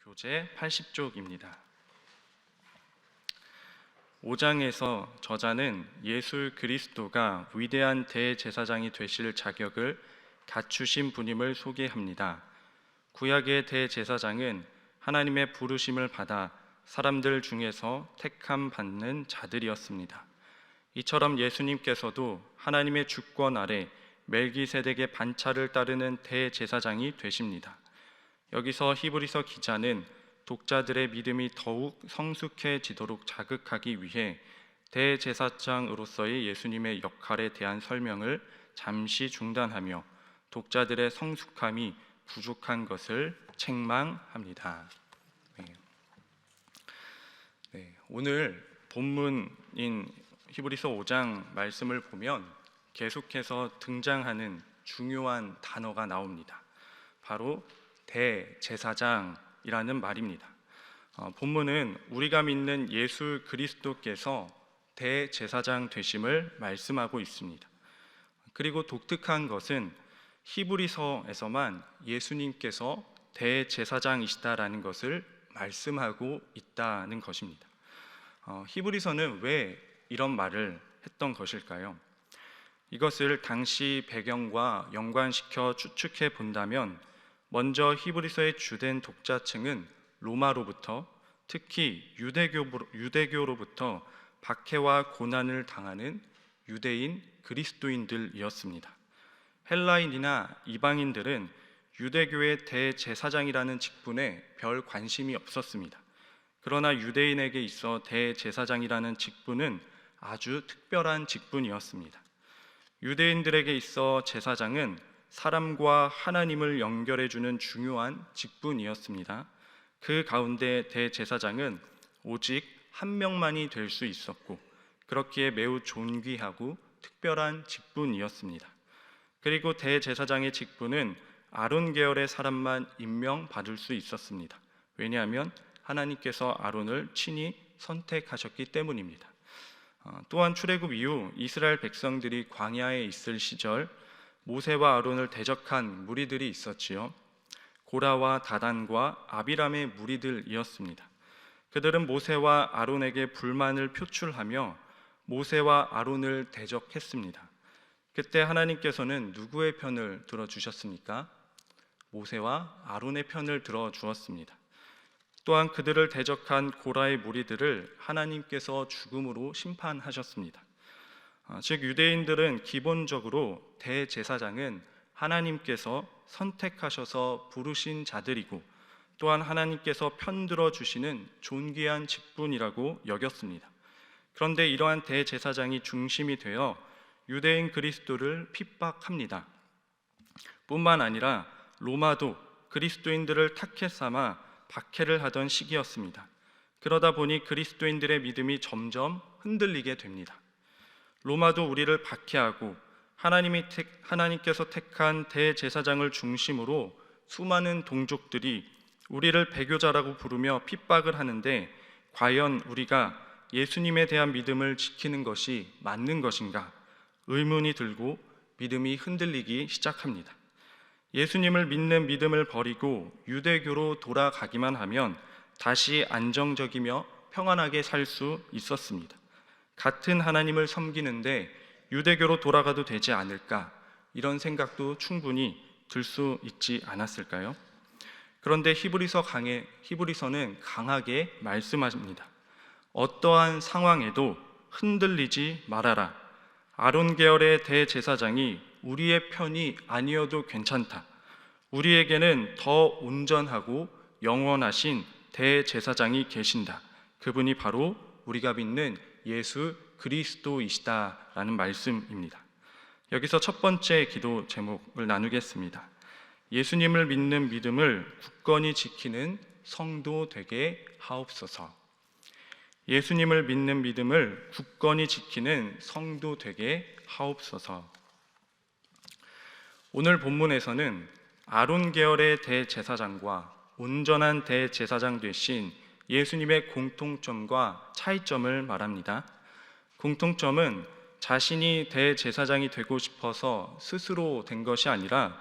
교재 80쪽입니다. 5장에서 저자는 예수 그리스도가 위대한 대제사장이 되실 자격을 갖추신 분임을 소개합니다. 구약의 대제사장은 하나님의 부르심을 받아 사람들 중에서 택함 받는 자들이었습니다. 이처럼 예수님께서도 하나님의 주권 아래 멜기세덱의 반차를 따르는 대제사장이 되십니다. 여기서 히브리서 기자는 독자들의 믿음이 더욱 성숙해지도록 자극하기 위해 대제사장으로서의 예수님의 역할에 대한 설명을 잠시 중단하며 독자들의 성숙함이 부족한 것을 책망합니다. 오늘 본문인 히브리서 5장 말씀을 보면 계속해서 등장하는 중요한 단어가 나옵니다. 바로 대제사장이라는 말입니다. 본문은 우리가 믿는 예수 그리스도께서 대제사장 되심을 말씀하고 있습니다. 그리고 독특한 것은 히브리서에서만 예수님께서 대제사장이시다라는 것을 말씀하고 있다는 것입니다. 히브리서는 왜 이런 말을 했던 것일까요? 이것을 당시 배경과 연관시켜 추측해 본다면 먼저 히브리서의 주된 독자층은 로마로부터, 특히 유대교로부터 박해와 고난을 당하는 유대인 그리스도인들이었습니다. 헬라인이나 이방인들은 유대교의 대제사장이라는 직분에 별 관심이 없었습니다. 그러나 유대인에게 있어 대제사장이라는 직분은 아주 특별한 직분이었습니다. 유대인들에게 있어 제사장은 사람과 하나님을 연결해주는 중요한 직분이었습니다. 그 가운데 대제사장은 오직 한 명만이 될 수 있었고 그렇기에 매우 존귀하고 특별한 직분이었습니다. 그리고 대제사장의 직분은 아론 계열의 사람만 임명받을 수 있었습니다. 왜냐하면 하나님께서 아론을 친히 선택하셨기 때문입니다. 또한 출애굽 이후 이스라엘 백성들이 광야에 있을 시절 모세와 아론을 대적한 무리들이 있었지요. 고라와 다단과 아비람의 무리들이었습니다. 그들은 모세와 아론에게 불만을 표출하며 모세와 아론을 대적했습니다. 그때 하나님께서는 누구의 편을 들어주셨습니까? 모세와 아론의 편을 들어주었습니다. 또한 그들을 대적한 고라의 무리들을 하나님께서 죽음으로 심판하셨습니다. 즉 유대인들은 기본적으로 대제사장은 하나님께서 선택하셔서 부르신 자들이고 또한 하나님께서 편들어 주시는 존귀한 직분이라고 여겼습니다. 그런데 이러한 대제사장이 중심이 되어 유대인 그리스도를 핍박합니다. 뿐만 아니라 로마도 그리스도인들을 타켓 삼아 박해를 하던 시기였습니다. 그러다 보니 그리스도인들의 믿음이 점점 흔들리게 됩니다. 로마도 우리를 박해하고 하나님께서 택한 대제사장을 중심으로 수많은 동족들이 우리를 배교자라고 부르며 핍박을 하는데 과연 우리가 예수님에 대한 믿음을 지키는 것이 맞는 것인가? 의문이 들고 믿음이 흔들리기 시작합니다. 예수님을 믿는 믿음을 버리고 유대교로 돌아가기만 하면 다시 안정적이며 평안하게 살 수 있었습니다. 같은 하나님을 섬기는데 유대교로 돌아가도 되지 않을까? 이런 생각도 충분히 들 수 있지 않았을까요? 그런데 히브리서는 강하게 말씀합니다. 어떠한 상황에도 흔들리지 말아라. 아론 계열의 대제사장이 우리의 편이 아니어도 괜찮다. 우리에게는 더 온전하고 영원하신 대제사장이 계신다. 그분이 바로 우리가 믿는 예수 그리스도이시다라는 말씀입니다. 여기서 첫 번째 기도 제목을 나누겠습니다. 예수님을 믿는 믿음을 굳건히 지키는 성도 되게 하옵소서. 예수님을 믿는 믿음을 굳건히 지키는 성도 되게 하옵소서. 오늘 본문에서는 아론 계열의 대제사장과 온전한 대제사장 되신 예수님의 공통점과 차이점을 말합니다. 공통점은 자신이 대제사장이 되고 싶어서 스스로 된 것이 아니라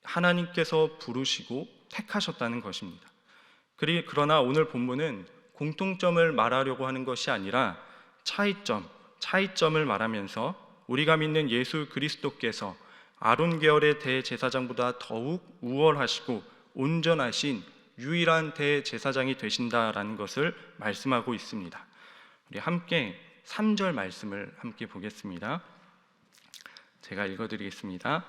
하나님께서 부르시고 택하셨다는 것입니다. 그러나 오늘 본문은 공통점을 말하려고 하는 것이 아니라 차이점을 말하면서 우리가 믿는 예수 그리스도께서 아론 계열의 대제사장보다 더욱 우월하시고 온전하신 유일한 대제사장이 되신다라는 것을 말씀하고 있습니다. 우리 함께 3절 말씀을 함께 보겠습니다. 제가 읽어드리겠습니다.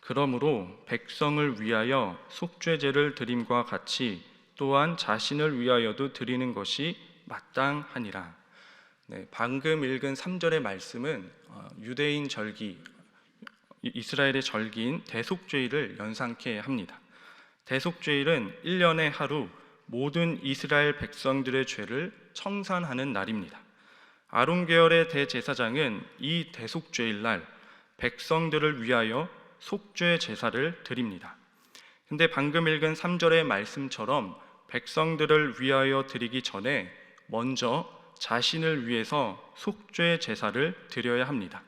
그러므로 백성을 위하여 속죄제를 드림과 같이 또한 자신을 위하여도 드리는 것이 마땅하니라. 방금 읽은 3절의 말씀은 유대인 절기, 이스라엘의 절기인 대속죄일을 연상케 합니다. 대속죄일은 1년에 하루 모든 이스라엘 백성들의 죄를 청산하는 날입니다. 아론 계열의 대제사장은 이 대속죄일 날 백성들을 위하여 속죄 제사를 드립니다. 근데 방금 읽은 3절의 말씀처럼 백성들을 위하여 드리기 전에 먼저 자신을 위해서 속죄 제사를 드려야 합니다.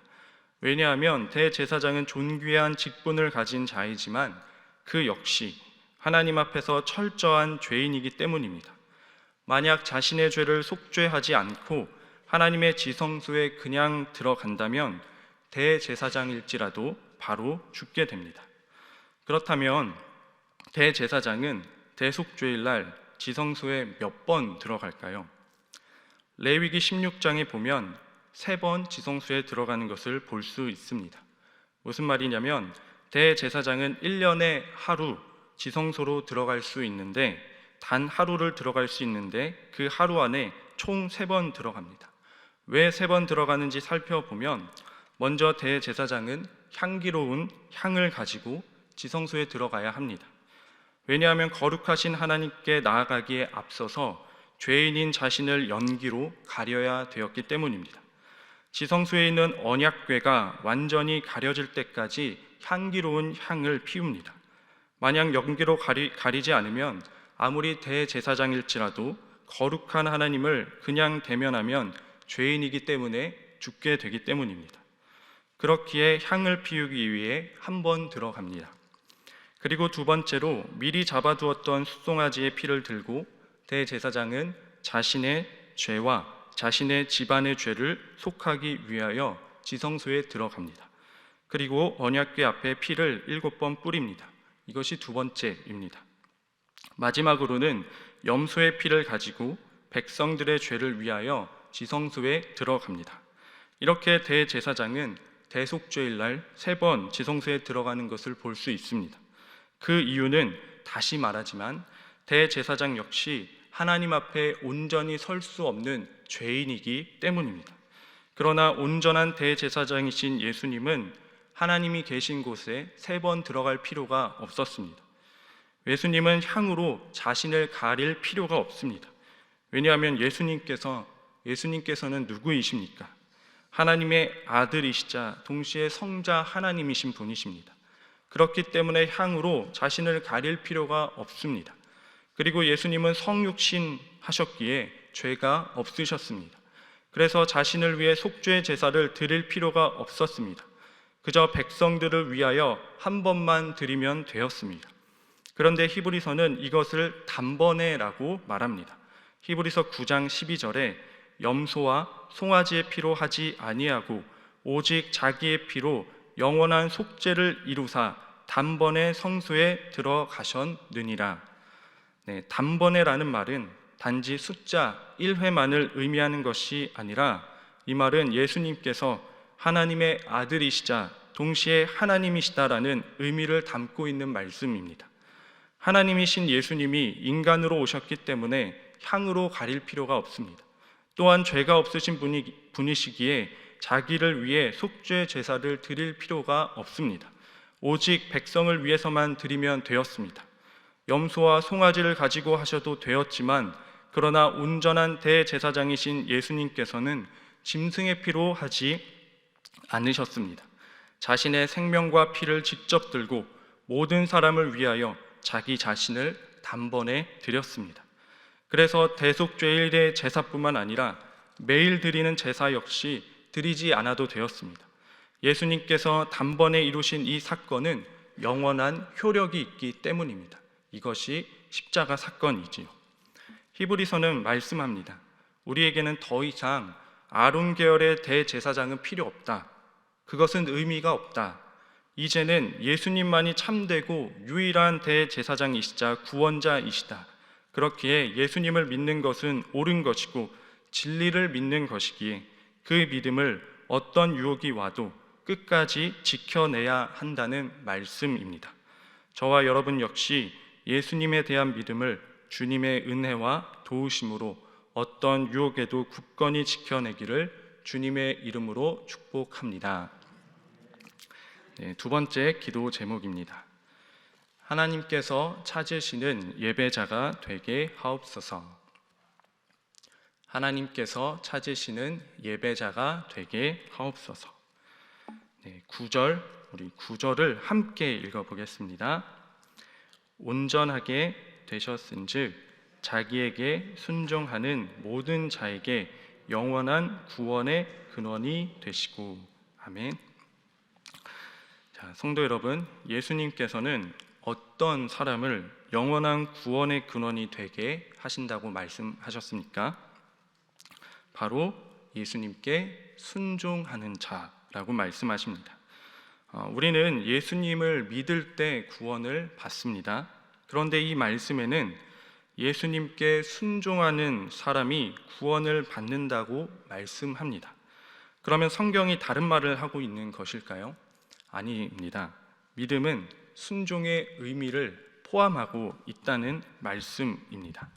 왜냐하면 대제사장은 존귀한 직분을 가진 자이지만 그 역시 하나님 앞에서 철저한 죄인이기 때문입니다. 만약 자신의 죄를 속죄하지 않고 하나님의 지성소에 그냥 들어간다면 대제사장일지라도 바로 죽게 됩니다. 그렇다면 대제사장은 대속죄일 날 지성소에 몇 번 들어갈까요? 레위기 16장에 보면 3번 지성소에 들어가는 것을 볼 수 있습니다. 무슨 말이냐면 대제사장은 1년에 하루 지성소로 들어갈 수 있는데 단 하루를 들어갈 수 있는데 그 하루 안에 총 3번 들어갑니다. 왜 3번 들어가는지 살펴보면 먼저 대제사장은 향기로운 향을 가지고 지성소에 들어가야 합니다. 왜냐하면 거룩하신 하나님께 나아가기에 앞서서 죄인인 자신을 연기로 가려야 되었기 때문입니다. 지성소에 있는 언약궤가 완전히 가려질 때까지 향기로운 향을 피웁니다. 만약 연기로 가리지 않으면 아무리 대제사장일지라도 거룩한 하나님을 그냥 대면하면 죄인이기 때문에 죽게 되기 때문입니다. 그렇기에 향을 피우기 위해 한 번 들어갑니다. 그리고 두 번째로 미리 잡아두었던 숫송아지의 피를 들고 대제사장은 자신의 죄와 자신의 집안의 죄를 속하기 위하여 지성소에 들어갑니다. 그리고 언약궤 앞에 피를 7번 뿌립니다. 이것이 두 번째입니다. 마지막으로는 염소의 피를 가지고 백성들의 죄를 위하여 지성소에 들어갑니다. 이렇게 대제사장은 대속죄일 날 3번 지성소에 들어가는 것을 볼 수 있습니다. 그 이유는 다시 말하지만 대제사장 역시 하나님 앞에 온전히 설 수 없는 죄인이기 때문입니다. 그러나 온전한 대제사장이신 예수님은 하나님이 계신 곳에 3번 들어갈 필요가 없었습니다. 예수님은 향으로 자신을 가릴 필요가 없습니다. 왜냐하면 예수님께서는 누구이십니까? 하나님의 아들이시자 동시에 성자 하나님이신 분이십니다. 그렇기 때문에 향으로 자신을 가릴 필요가 없습니다. 그리고 예수님은 성육신 하셨기에 죄가 없으셨습니다. 그래서 자신을 위해 속죄 제사를 드릴 필요가 없었습니다. 그저 백성들을 위하여 한 번만 드리면 되었습니다. 그런데 히브리서는 이것을 단번에라고 말합니다. 히브리서 9장 12절에 염소와 송아지의 피로 하지 아니하고 오직 자기의 피로 영원한 속죄를 이루사 단번에 성소에 들어가셨느니라. 단번에라는 말은 단지 숫자 1회만을 의미하는 것이 아니라 이 말은 예수님께서 하나님의 아들이시자 동시에 하나님이시다라는 의미를 담고 있는 말씀입니다. 하나님이신 예수님이 인간으로 오셨기 때문에 향으로 가릴 필요가 없습니다. 또한 죄가 없으신 분이시기에 자기를 위해 속죄 제사를 드릴 필요가 없습니다. 오직 백성을 위해서만 드리면 되었습니다. 염소와 송아지를 가지고 하셔도 되었지만 그러나 온전한 대제사장이신 예수님께서는 짐승의 피로 하지 않으셨습니다. 자신의 생명과 피를 직접 들고 모든 사람을 위하여 자기 자신을 단번에 드렸습니다. 그래서 대속죄일의 제사뿐만 아니라 매일 드리는 제사 역시 드리지 않아도 되었습니다. 예수님께서 단번에 이루신 이 사건은 영원한 효력이 있기 때문입니다. 이것이 십자가 사건이지요. 히브리서는 말씀합니다. 우리에게는 더 이상 아론 계열의 대제사장은 필요 없다. 그것은 의미가 없다. 이제는 예수님만이 참되고 유일한 대제사장이시자 구원자이시다. 그렇기에 예수님을 믿는 것은 옳은 것이고 진리를 믿는 것이기에 그 믿음을 어떤 유혹이 와도 끝까지 지켜내야 한다는 말씀입니다. 저와 여러분 역시 예수님에 대한 믿음을 주님의 은혜와 도우심으로 어떤 유혹에도 굳건히 지켜내기를 주님의 이름으로 축복합니다. 두 번째 기도 제목입니다. 하나님께서 찾으시는 예배자가 되게 하옵소서. 하나님께서 찾으시는 예배자가 되게 하옵소서. 9절, 우리 9절을 함께 읽어보겠습니다. 온전하게 되셨은즉 자기에게 순종하는 모든 자에게 영원한 구원의 근원이 되시고. 아멘. 자, 성도 여러분, 예수님께서는 어떤 사람을 영원한 구원의 근원이 되게 하신다고 말씀하셨습니까? 바로 예수님께 순종하는 자라고 말씀하십니다. 우리는 예수님을 믿을 때 구원을 받습니다. 그런데 이 말씀에는 예수님께 순종하는 사람이 구원을 받는다고 말씀합니다. 그러면 성경이 다른 말을 하고 있는 것일까요? 아닙니다. 믿음은 순종의 의미를 포함하고 있다는 말씀입니다.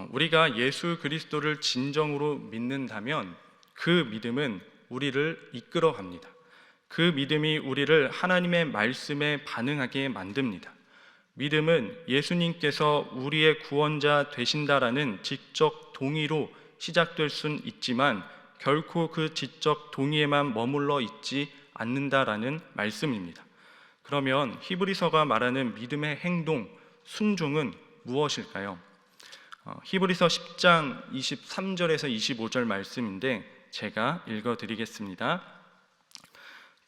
우리가 예수 그리스도를 진정으로 믿는다면 그 믿음은 우리를 이끌어갑니다. 그 믿음이 우리를 하나님의 말씀에 반응하게 만듭니다. 믿음은 예수님께서 우리의 구원자 되신다라는 지적 동의로 시작될 수는 있지만 결코 그 지적 동의에만 머물러 있지 않는다라는 말씀입니다. 그러면 히브리서가 말하는 믿음의 행동, 순종은 무엇일까요? 히브리서 10장 23절에서 25절 말씀인데 제가 읽어드리겠습니다.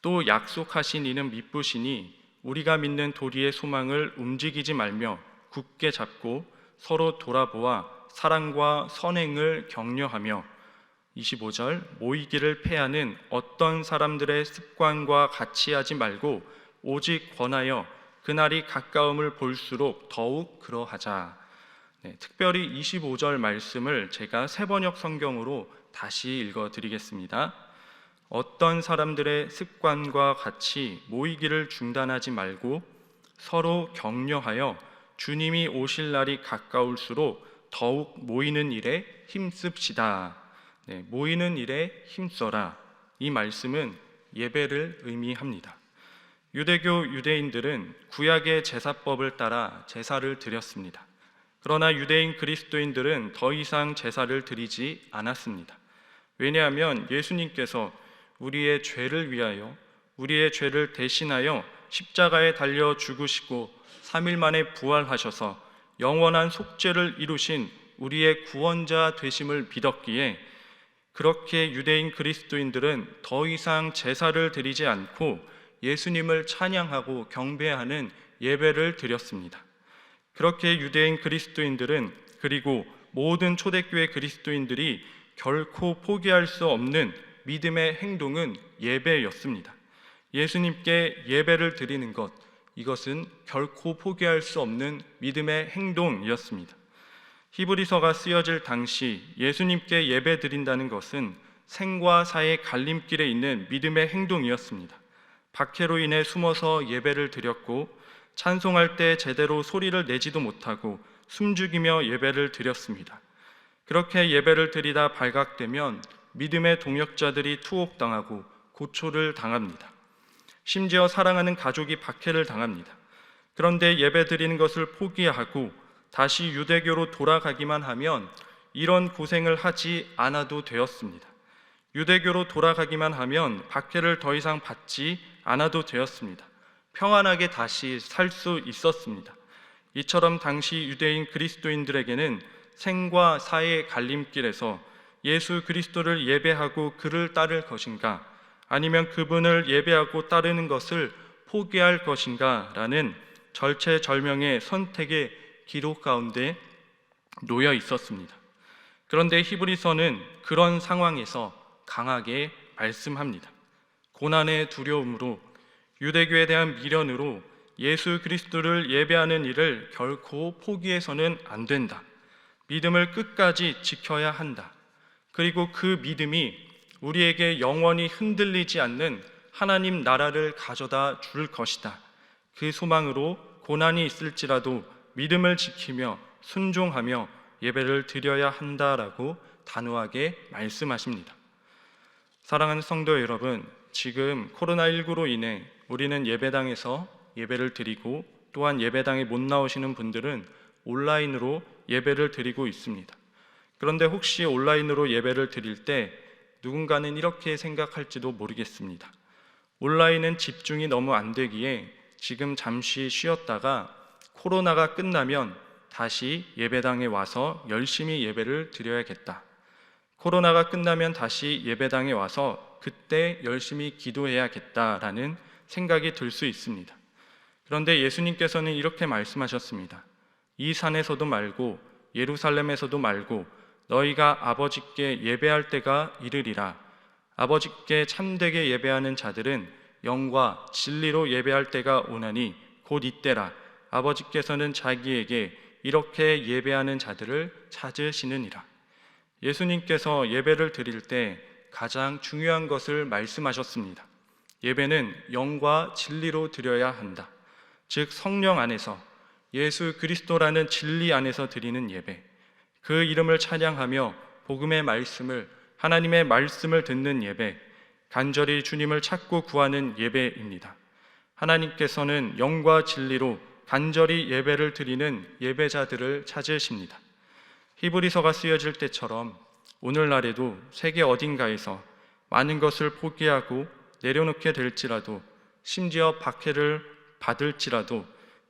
또 약속하신 이는 미쁘시니 우리가 믿는 도리의 소망을 움직이지 말며 굳게 잡고 서로 돌아보아 사랑과 선행을 격려하며 25절 모이기를 패하는 어떤 사람들의 습관과 같이 하지 말고 오직 권하여 그날이 가까움을 볼수록 더욱 그러하자. 특별히 25절 말씀을 제가 새번역 성경으로 다시 읽어드리겠습니다. 어떤 사람들의 습관과 같이 모이기를 중단하지 말고 서로 격려하여 주님이 오실 날이 가까울수록 더욱 모이는 일에 힘씁시다. 모이는 일에 힘써라. 이 말씀은 예배를 의미합니다. 유대교 유대인들은 구약의 제사법을 따라 제사를 드렸습니다. 그러나 유대인 그리스도인들은 더 이상 제사를 드리지 않았습니다. 왜냐하면 예수님께서 우리의 죄를 위하여 우리의 죄를 대신하여 십자가에 달려 죽으시고 3일 만에 부활하셔서 영원한 속죄를 이루신 우리의 구원자 되심을 믿었기에 그렇게 유대인 그리스도인들은 더 이상 제사를 드리지 않고 예수님을 찬양하고 경배하는 예배를 드렸습니다. 그렇게 유대인 그리스도인들은 그리고 모든 초대교회 그리스도인들이 결코 포기할 수 없는 믿음의 행동은 예배였습니다. 예수님께 예배를 드리는 것, 이것은 결코 포기할 수 없는 믿음의 행동이었습니다. 히브리서가 쓰여질 당시 예수님께 예배 드린다는 것은 생과 사의 갈림길에 있는 믿음의 행동이었습니다. 박해로 인해 숨어서 예배를 드렸고 찬송할 때 제대로 소리를 내지도 못하고 숨죽이며 예배를 드렸습니다. 그렇게 예배를 드리다 발각되면 믿음의 동역자들이 투옥당하고 고초를 당합니다. 심지어 사랑하는 가족이 박해를 당합니다. 그런데 예배 드리는 것을 포기하고 다시 유대교로 돌아가기만 하면 이런 고생을 하지 않아도 되었습니다. 유대교로 돌아가기만 하면 박해를 더 이상 받지 않아도 되었습니다. 평안하게 다시 살 수 있었습니다. 이처럼 당시 유대인 그리스도인들에게는 생과 사의 갈림길에서 예수 그리스도를 예배하고 그를 따를 것인가, 아니면 그분을 예배하고 따르는 것을 포기할 것인가 라는 절체절명의 선택의 기로 가운데 놓여 있었습니다. 그런데 히브리서는 그런 상황에서 강하게 말씀합니다. 고난의 두려움으로, 유대교에 대한 미련으로 예수 그리스도를 예배하는 일을 결코 포기해서는 안 된다. 믿음을 끝까지 지켜야 한다. 그리고 그 믿음이 우리에게 영원히 흔들리지 않는 하나님 나라를 가져다 줄 것이다. 그 소망으로 고난이 있을지라도 믿음을 지키며 순종하며 예배를 드려야 한다라고 단호하게 말씀하십니다. 사랑하는 성도 여러분, 지금 코로나19로 인해 우리는 예배당에서 예배를 드리고 또한 예배당에 못 나오시는 분들은 온라인으로 예배를 드리고 있습니다. 그런데 혹시 온라인으로 예배를 드릴 때 누군가는 이렇게 생각할지도 모르겠습니다. 온라인은 집중이 너무 안 되기에 지금 잠시 쉬었다가 코로나가 끝나면 다시 예배당에 와서 열심히 예배를 드려야겠다. 코로나가 끝나면 다시 예배당에 와서 그때 열심히 기도해야겠다라는 생각이 들 수 있습니다. 그런데 예수님께서는 이렇게 말씀하셨습니다. 이 산에서도 말고 예루살렘에서도 말고 너희가 아버지께 예배할 때가 이르리라. 아버지께 참되게 예배하는 자들은 영과 진리로 예배할 때가 오나니 곧 이때라. 아버지께서는 자기에게 이렇게 예배하는 자들을 찾으시느니라. 예수님께서 예배를 드릴 때 가장 중요한 것을 말씀하셨습니다. 예배는 영과 진리로 드려야 한다. 즉 성령 안에서, 예수 그리스도라는 진리 안에서 드리는 예배, 그 이름을 찬양하며 복음의 말씀을, 하나님의 말씀을 듣는 예배, 간절히 주님을 찾고 구하는 예배입니다. 하나님께서는 영과 진리로 간절히 예배를 드리는 예배자들을 찾으십니다. 히브리서가 쓰여질 때처럼 오늘날에도 세계 어딘가에서 많은 것을 포기하고 내려놓게 될지라도, 심지어 박해를 받을지라도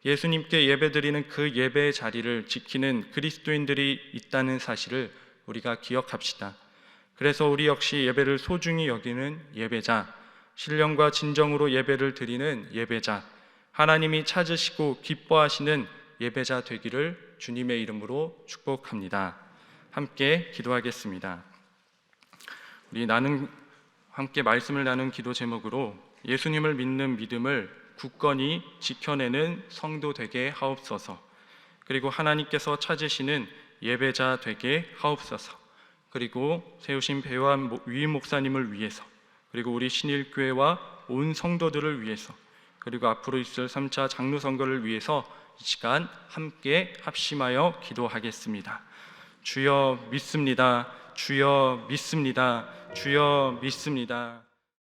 예수님께 예배드리는 그 예배의 자리를 지키는 그리스도인들이 있다는 사실을 우리가 기억합시다. 그래서 우리 역시 예배를 소중히 여기는 예배자, 신령과 진정으로 예배를 드리는 예배자, 하나님이 찾으시고 기뻐하시는 예배자 되기를 주님의 이름으로 축복합니다. 함께 기도하겠습니다. 우리 함께 말씀을 나눈 기도 제목으로 예수님을 믿는 믿음을 굳건히 지켜내는 성도 되게 하옵소서. 그리고 하나님께서 찾으시는 예배자 되게 하옵소서. 그리고 세우신 배우한 위임 목사님을 위해서, 그리고 우리 신일교회와 온 성도들을 위해서, 그리고 앞으로 있을 3차 장로 선거를 위해서 이 시간 함께 합심하여 기도하겠습니다. 주여 믿습니다. 주여 믿습니다. 주여 믿습니다.